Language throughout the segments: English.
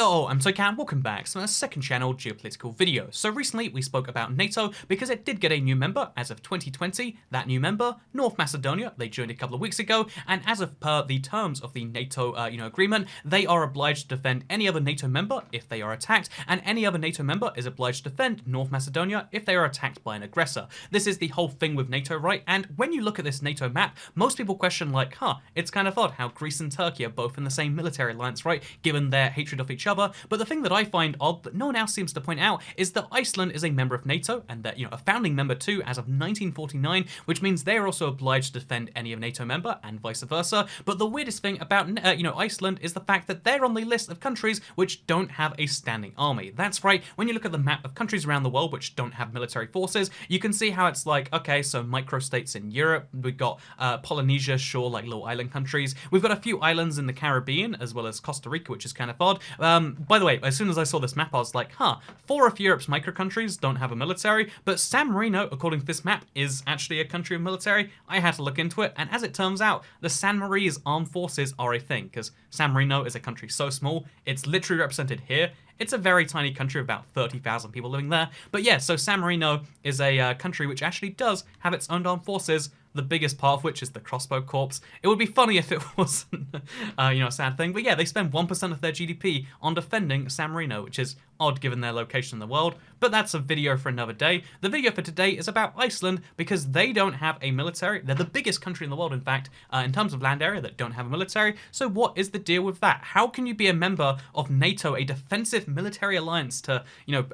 Hello, I'm Toycan, welcome back to my second channel geopolitical video. So recently we spoke about NATO because it did get a new member as of 2020. That new member, North Macedonia, they joined a couple of weeks ago, and as of per the terms of the NATO agreement, they are obliged to defend any other NATO member if they are attacked, and any other NATO member is obliged to defend North Macedonia if they are attacked by an aggressor. This is the whole thing with NATO, right? And when you look at this NATO map, most people question like, it's kind of odd how Greece and Turkey are both in the same military alliance, right? Given their hatred of each other. But the thing that I find odd that no one else seems to point out is that Iceland is a member of NATO and that, a founding member too as of 1949, which means they're also obliged to defend any of NATO member and vice versa. But the weirdest thing about, Iceland is the fact that they're on the list of countries which don't have a standing army. That's right, when you look at the map of countries around the world which don't have military forces, you can see how it's like, okay, so microstates in Europe, we've got Polynesia, sure, like little island countries. We've got a few islands in the Caribbean, as well as Costa Rica, which is kind of odd. By the way, as soon as I saw this map, I was like, 4 of Europe's micro-countries don't have a military, but San Marino, according to this map, is actually a country of military. I had to look into it, and as it turns out, the San Marinese armed forces are a thing, because San Marino is a country so small, it's literally represented here. It's a very tiny country of about 30,000 people living there. But yeah, so San Marino is a country which actually does have its own armed forces, the biggest part of which is the crossbow corps. It would be funny if it wasn't, a sad thing. But yeah, they spend 1% of their GDP on defending San Marino, which is odd given their location in the world, but that's a video for another day. The video for today is about Iceland because they don't have a military. They're the biggest country in the world, in fact, in terms of land area that don't have a military. So what is the deal with that? How can you be a member of NATO, a defensive military alliance to,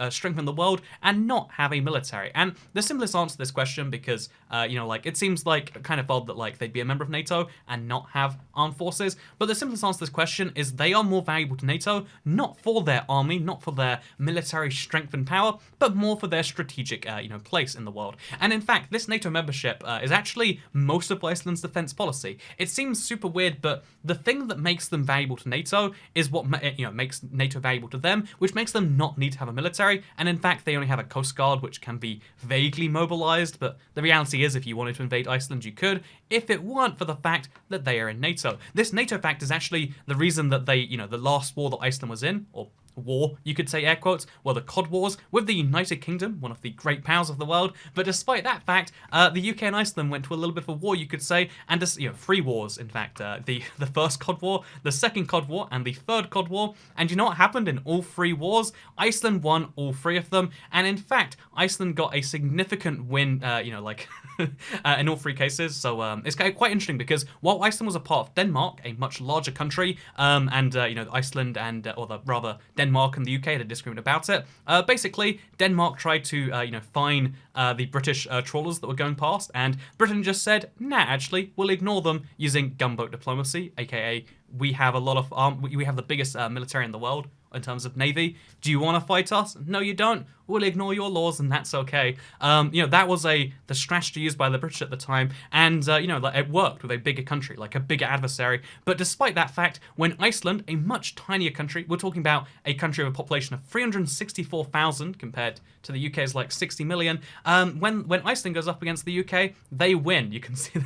strengthen the world, and not have a military? And the simplest answer to this question, because, it seems like kind of odd that they'd be a member of NATO and not have armed forces, but the simplest answer to this question is they are more valuable to NATO, not for their army, not for their military strength and power, but more for their strategic, place in the world. And in fact, this NATO membership is actually most of Iceland's defense policy. It seems super weird, but the thing that makes them valuable to NATO is what, makes NATO valuable to them, which makes them not need to have a military. And in fact, they only have a coast guard, which can be vaguely mobilized. But the reality is, if you wanted to invade Iceland, you could, if it weren't for the fact that they are in NATO. This NATO fact is actually the reason that they, the last war that Iceland was in, or war, you could say, air quotes, were the Cod Wars with the United Kingdom, one of the great powers of the world. But despite that fact, the UK and Iceland went to a little bit of a war, you could say, and just, 3 wars, in fact, the first Cod War, the second Cod War, and the third Cod War. And you know what happened in all 3 wars? Iceland won all 3 of them, and in fact, Iceland got a significant win, in all 3 cases. So it's quite interesting because while Iceland was a part of Denmark, a much larger country, Iceland and, rather Denmark and the UK had a disagreement about it. Basically, Denmark tried to, fine the British trawlers that were going past, and Britain just said, nah, actually, we'll ignore them using gunboat diplomacy, aka we have a lot of we have the biggest military in the world in terms of navy. Do you want to fight us? No, you don't. We'll ignore your laws, and that's okay. That was the strategy used by the British at the time, and it worked with a bigger country, like a bigger adversary. But despite that fact, when Iceland, a much tinier country, we're talking about a country with a population of 364,000 compared to the UK's 60 million. When Iceland goes up against the UK, they win. You can see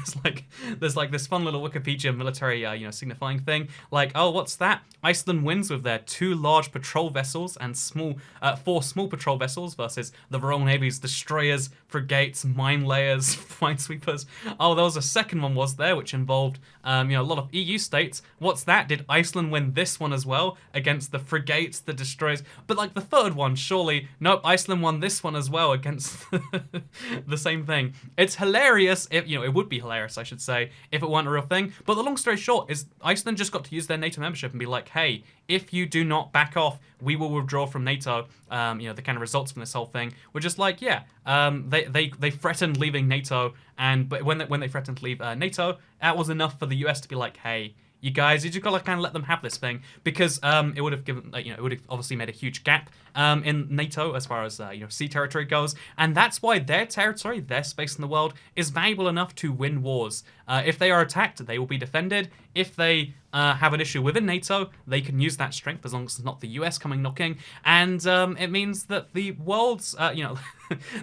there's this fun little Wikipedia military signifying thing. What's that? Iceland wins with their 2 large patrol vessels and 4 small patrol vessels versus the Royal Navy's destroyers, frigates, mine layers, minesweepers. Oh, there was a second one, was there, which involved a lot of EU states. What's that? Did Iceland win this one as well against the frigates, the destroyers? But the third one, surely, nope, Iceland won this one as well against the same thing. It's hilarious if, it would be hilarious, I should say, if it weren't a real thing. But the long story short is Iceland just got to use their NATO membership and be like, hey, if you do not back off, we will withdraw from NATO. The kind of results from this whole thing were just they threatened leaving NATO, but when they threatened to leave NATO, that was enough for the US to be like, hey, you guys, you just gotta kind of let them have this thing, because it would have given, it would have obviously made a huge gap in NATO as far as sea territory goes, and that's why their territory, their space in the world, is valuable enough to win wars. If they are attacked, they will be defended. If they have an issue within NATO, they can use that strength as long as it's not the US coming knocking, and it means that the world's,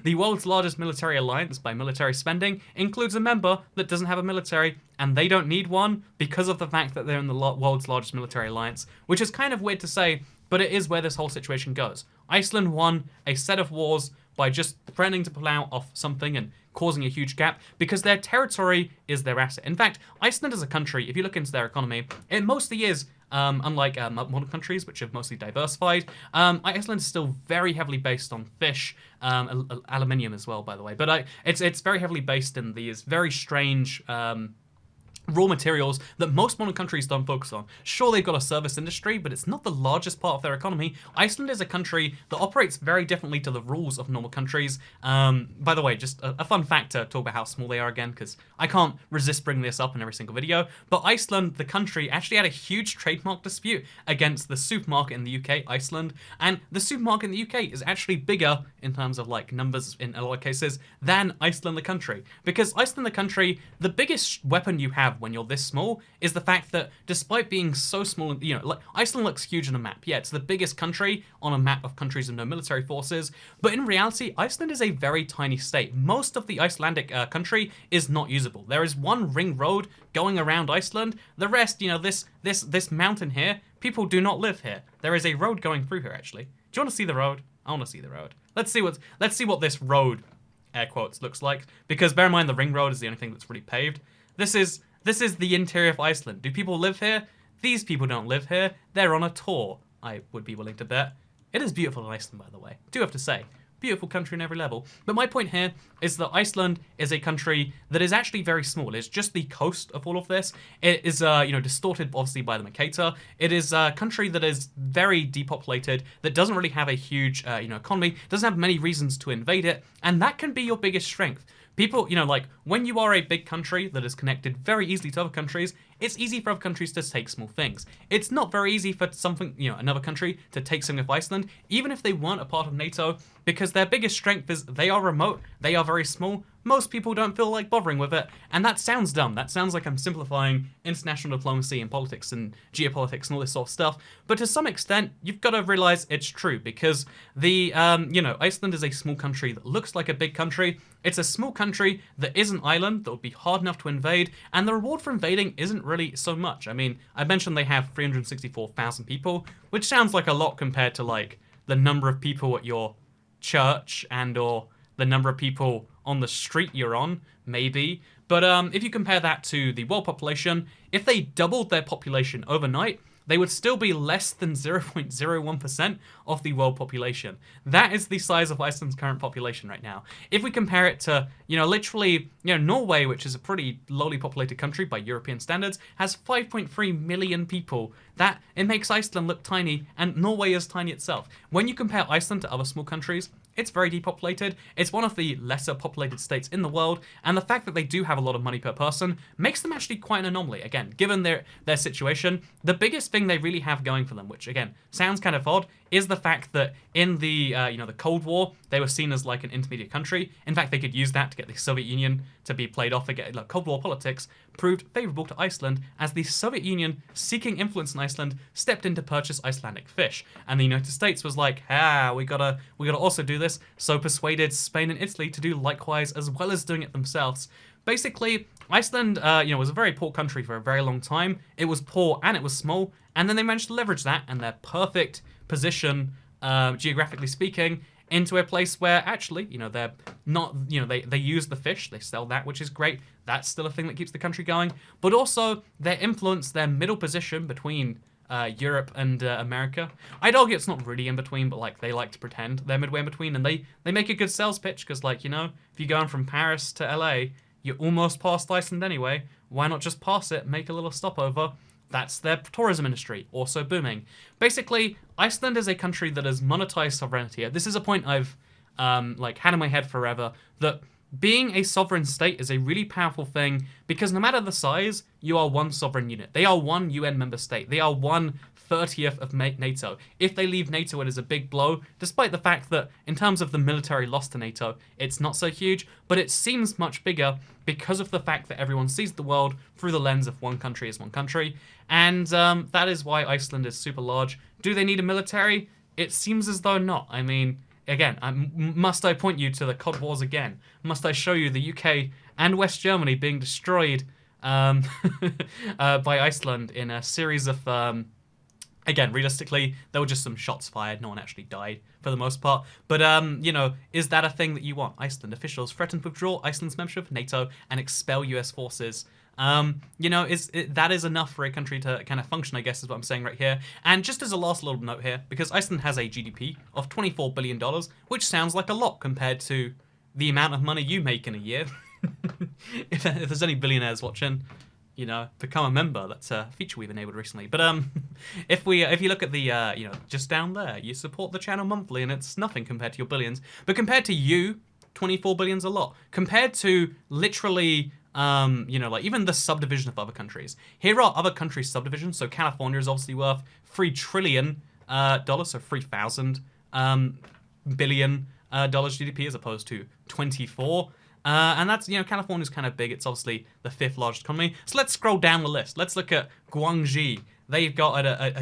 the world's largest military alliance by military spending includes a member that doesn't have a military, and they don't need one because of the fact that they're in the world's largest military alliance, which is kind of weird to say, but it is where this whole situation goes. Iceland won a set of wars by just threatening to pull out of something and causing a huge gap because their territory is their asset. In fact, Iceland as a country, if you look into their economy, it mostly is, unlike modern countries, which have mostly diversified, Iceland is still very heavily based on fish, aluminium as well, by the way. But it's very heavily based in these very strange raw materials that most modern countries don't focus on. Sure, they've got a service industry, but it's not the largest part of their economy. Iceland is a country that operates very differently to the rules of normal countries. By the way, just a fun fact to talk about how small they are again, because I can't resist bringing this up in every single video, but Iceland, the country, actually had a huge trademark dispute against the supermarket in the UK, Iceland, and the supermarket in the UK is actually bigger in terms of like numbers in a lot of cases than Iceland the country. Because Iceland the country, the biggest weapon you have when you're this small is the fact that despite being so small, you know, like Iceland looks huge on a map. Yeah, it's the biggest country on a map of countries with no military forces, but in reality, Iceland is a very tiny state. Most of the Icelandic country is not usable. There is one ring road going around Iceland. The rest, you know, this mountain here, people do not live here. There is a road going through here, actually. Do you want to see the road? I want to see the road. Let's see what this road, air quotes, looks like. Because bear in mind, the ring road is the only thing that's really paved. This is the interior of Iceland. Do people live here? These people don't live here. They're on a tour, I would be willing to bet. It is beautiful in Iceland, by the way. I do have to say. Beautiful country in every level. But my point here is that Iceland is a country that is actually very small. It's just the coast of all of this. It is, you know, distorted, obviously, by the Mercator. It is a country that is very depopulated, that doesn't really have a huge, you know, economy, doesn't have many reasons to invade it, and that can be your biggest strength. People, you know, like, when you are a big country that is connected very easily to other countries, it's easy for other countries to take small things. It's not very easy for something, you know, another country to take something of Iceland, even if they weren't a part of NATO, because their biggest strength is they are remote, they are very small, most people don't feel like bothering with it, and that sounds dumb. That sounds like I'm simplifying international diplomacy and politics and geopolitics and all this sort of stuff, but to some extent, you've got to realize it's true, because the, you know, Iceland is a small country that looks like a big country. It's a small country that is an island that would be hard enough to invade, and the reward for invading isn't really so much. I mean, I mentioned they have 364,000 people, which sounds like a lot compared to, like, the number of people at your church and or the number of people on the street you're on, maybe. But if you compare that to the world population, if they doubled their population overnight, they would still be less than 0.01% of the world population. That is the size of Iceland's current population right now. If we compare it to, you know, literally, you know, Norway, which is a pretty lowly populated country by European standards, has 5.3 million people. That, it makes Iceland look tiny, and Norway is tiny itself. When you compare Iceland to other small countries, it's very depopulated. It's one of the lesser populated states in the world, and the fact that they do have a lot of money per person makes them actually quite an anomaly. Again, given their situation, the biggest thing they really have going for them, which again sounds kind of odd, is the fact that in the you know, the Cold War, they were seen as like an intermediate country. In fact, they could use that to get the Soviet Union to be played off again. Like, Cold War politics proved favorable to Iceland as the Soviet Union, seeking influence in Iceland, stepped in to purchase Icelandic fish, and the United States was like, we gotta also do this. So persuaded Spain and Italy to do likewise, as well as doing it themselves. Basically, Iceland, you know, was a very poor country for a very long time. It was poor and it was small, and then they managed to leverage that and their perfect position, geographically speaking, into a place where actually, you know, they're not, you know, they use the fish, they sell that, which is great. That's still a thing that keeps the country going. But also their influence, their middle position between Europe and America. I'd argue it's not really in between, but like they like to pretend they're midway in between, and they make a good sales pitch because, like, you know, if you're going from Paris to LA, you're almost past Iceland anyway. Why not just pass it, make a little stopover? That's their tourism industry, also booming. Basically, Iceland is a country that has monetized sovereignty. This is a point I've like had in my head forever, that being a sovereign state is a really powerful thing because no matter the size, you are one sovereign unit. They are one UN member state. They are 1/30th of NATO. If they leave NATO, it is a big blow, despite the fact that in terms of the military loss to NATO, it's not so huge, but it seems much bigger because of the fact that everyone sees the world through the lens of one country as one country, and that is why Iceland is super large. Do they need a military? It seems as though not. I mean, again, must I point you to the Cod Wars again? Must I show you the UK and West Germany being destroyed by Iceland in a series of Again, realistically, there were just some shots fired. No one actually died for the most part. But, you know, is that a thing that you want? Iceland officials threaten to withdraw Iceland's membership of NATO and expel US forces. You know, that is enough for a country to kind of function, I guess, is what I'm saying right here. And just as a last little note here, because Iceland has a GDP of $24 billion, which sounds like a lot compared to the amount of money you make in a year. if there's any billionaires watching, you know, become a member. That's a feature we've enabled recently. But if you look at the you know, just down there, you support the channel monthly, and it's nothing compared to your billions. But compared to you, 24 billion's a lot. Compared to literally, you know, like even the subdivision of other countries. Here are other countries' subdivisions. So California is obviously worth $3 trillion, so 3,000 billion dollars GDP as opposed to 24. And that's, you know, California's kind of big. It's obviously the 5th largest economy. So let's scroll down the list. Let's look at Guangxi. They've got a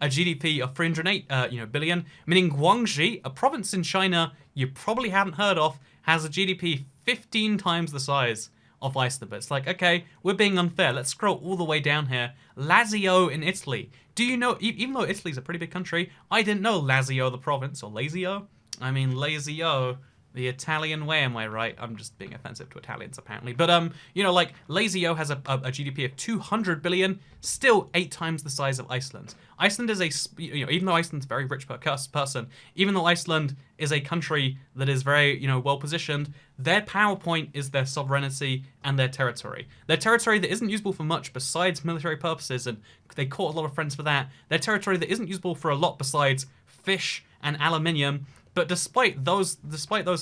GDP of 308 you know, billion, meaning Guangxi, a province in China you probably haven't heard of, has a GDP 15 times the size of Iceland. But it's like, okay, we're being unfair. Let's scroll all the way down here. Lazio in Italy. Do you know, even though Italy's a pretty big country, I didn't know Lazio the province, or Lazio? I mean, Lazio, the Italian way, am I right? I'm just being offensive to Italians, apparently. But, you know, like, Lazio has a GDP of 200 billion, still 8 times the size of Iceland. Iceland is you know, even though Iceland's a very rich per person, even though Iceland is a country that is very, you know, well-positioned, their PowerPoint is their sovereignty and their territory. Their territory that isn't usable for much besides military purposes, and they caught a lot of friends for that. Their territory that isn't usable for a lot besides fish and aluminium. But despite those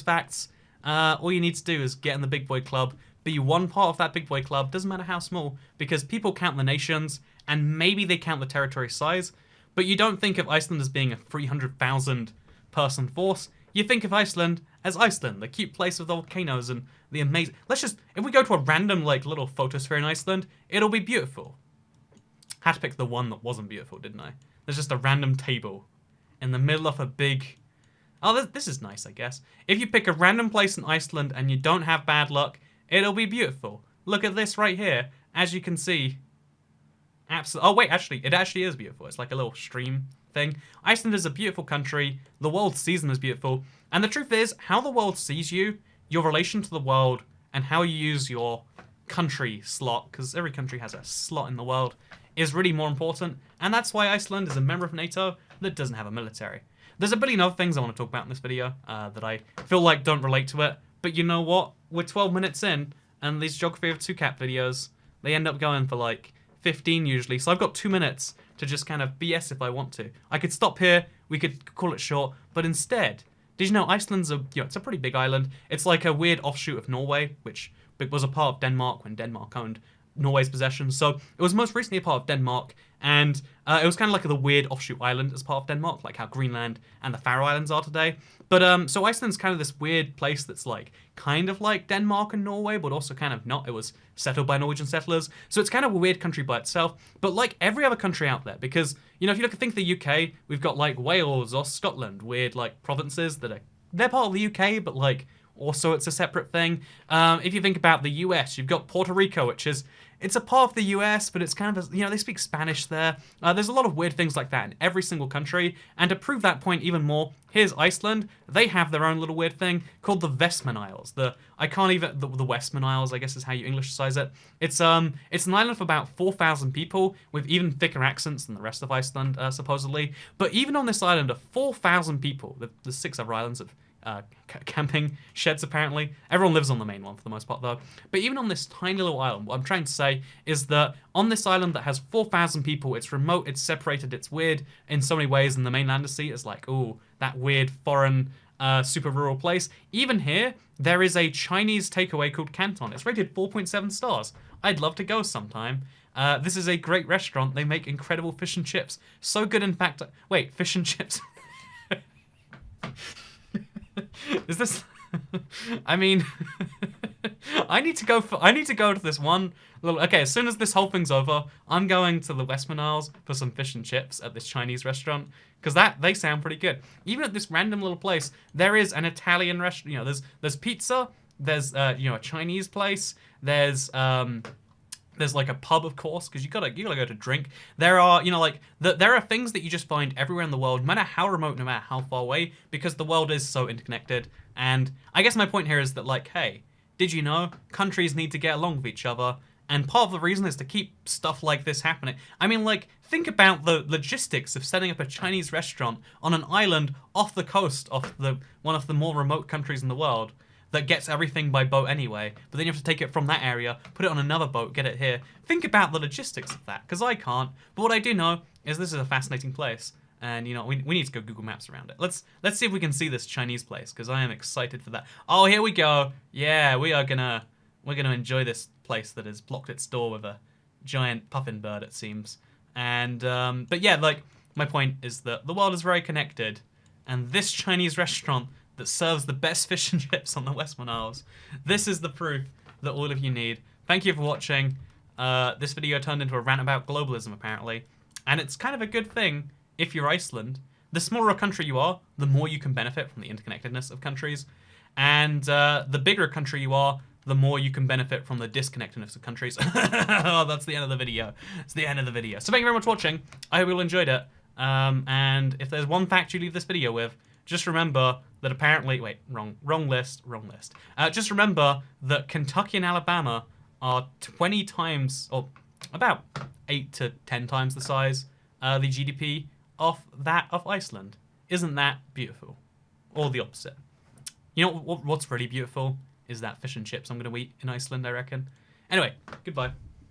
facts, all you need to do is get in the big boy club, be one part of that big boy club, doesn't matter how small, because people count the nations, and maybe they count the territory size, but you don't think of Iceland as being a 300,000 person force. You think of Iceland as Iceland, the cute place with the volcanoes and the amazing... if we go to a random, like, little photosphere in Iceland, it'll be beautiful. Had to pick the one that wasn't beautiful, didn't I? There's just a random table in the middle of a big... Oh, this is nice, I guess. If you pick a random place in Iceland and you don't have bad luck, it'll be beautiful. Look at this right here. As you can see... Oh, wait, actually, it actually is beautiful. It's like a little stream thing. Iceland is a beautiful country. The world sees them as beautiful. And the truth is, how the world sees you, your relation to the world, and how you use your country slot, because every country has a slot in the world, is really more important. And that's why Iceland is a member of NATO that doesn't have a military. There's a billion other things I want to talk about in this video that I feel like don't relate to it. But you know what? We're 12 minutes in, and these Geography of 2-Cap videos, they end up going for like 15 usually. So I've got 2 minutes to just kind of BS if I want to. I could stop here, we could call it short, but instead, did you know Iceland's it's a pretty big island. It's like a weird offshoot of Norway, which was a part of Denmark when Denmark owned Norway's possessions. So it was most recently a part of Denmark, and it was kind of like the weird offshoot island as part of Denmark, like how Greenland and the Faroe Islands are today. But so Iceland's kind of this weird place that's like kind of like Denmark and Norway, but also kind of not. It was settled by Norwegian settlers, so it's kind of a weird country by itself. But like every other country out there, because you know, if you think of the UK, we've got like Wales or Scotland, weird like provinces that they're part of the UK, but like also it's a separate thing. If you think about the US, you've got Puerto Rico, which is it's a part of the US, but it's kind of, you know, they speak Spanish there. There's a lot of weird things like that in every single country. And to prove that point even more, here's Iceland. They have their own little weird thing called the Vestman Isles. The Westman Isles, I guess is how you Englishize it. It's an island of about 4,000 people with even thicker accents than the rest of Iceland, supposedly. But even on this island of 4,000 people, there's 6 other islands of camping sheds apparently. Everyone lives on the main one for the most part though. But even on this tiny little island, what I'm trying to say is that on this island that has 4,000 people, it's remote, it's separated, it's weird in so many ways, and the mainland to see is like, ooh, that weird foreign super rural place. Even here, there is a Chinese takeaway called Canton. It's rated 4.7 stars. I'd love to go sometime. This is a great restaurant. They make incredible fish and chips. So good, in fact. Wait, fish and chips. Is this? I mean, I need to go to this one little. Okay, as soon as this whole thing's over, I'm going to the Westman Isles for some fish and chips at this Chinese restaurant because they sound pretty good. Even at this random little place, there is an Italian restaurant. You know, there's pizza. There's you know, a Chinese place. There's There's like a pub, of course, because you gotta go to drink. There are, you know, like there are things that you just find everywhere in the world, no matter how remote, no matter how far away, because the world is so interconnected. And I guess my point here is that, like, hey, did you know countries need to get along with each other? And part of the reason is to keep stuff like this happening. I mean, like, think about the logistics of setting up a Chinese restaurant on an island off the coast of one of the more remote countries in the world that gets everything by boat anyway, but then you have to take it from that area, put it on another boat, get it here. Think about the logistics of that, because I can't. But what I do know is this is a fascinating place, and you know we need to go Google Maps around it. Let's see if we can see this Chinese place, because I am excited for that. Oh, here we go. Yeah, we're gonna enjoy this place that has blocked its door with a giant puffin bird, it seems. And but yeah, like my point is that the world is very connected, and this Chinese restaurant that serves the best fish and chips on the Western Isles. This is the proof that all of you need. Thank you for watching. This video turned into a rant about globalism, apparently. And it's kind of a good thing if you're Iceland. The smaller a country you are, the more you can benefit from the interconnectedness of countries. And the bigger a country you are, the more you can benefit from the disconnectedness of countries. Oh, that's the end of the video. It's the end of the video. So thank you very much for watching. I hope you all enjoyed it. And if there's one fact you leave this video with, just remember that apparently, wait, wrong list. Just remember that Kentucky and Alabama are 20 times, or about 8 to 10 times the size, the GDP of that of Iceland. Isn't that beautiful? Or the opposite. You know what's really beautiful is that fish and chips I'm going to eat in Iceland, I reckon. Anyway, goodbye.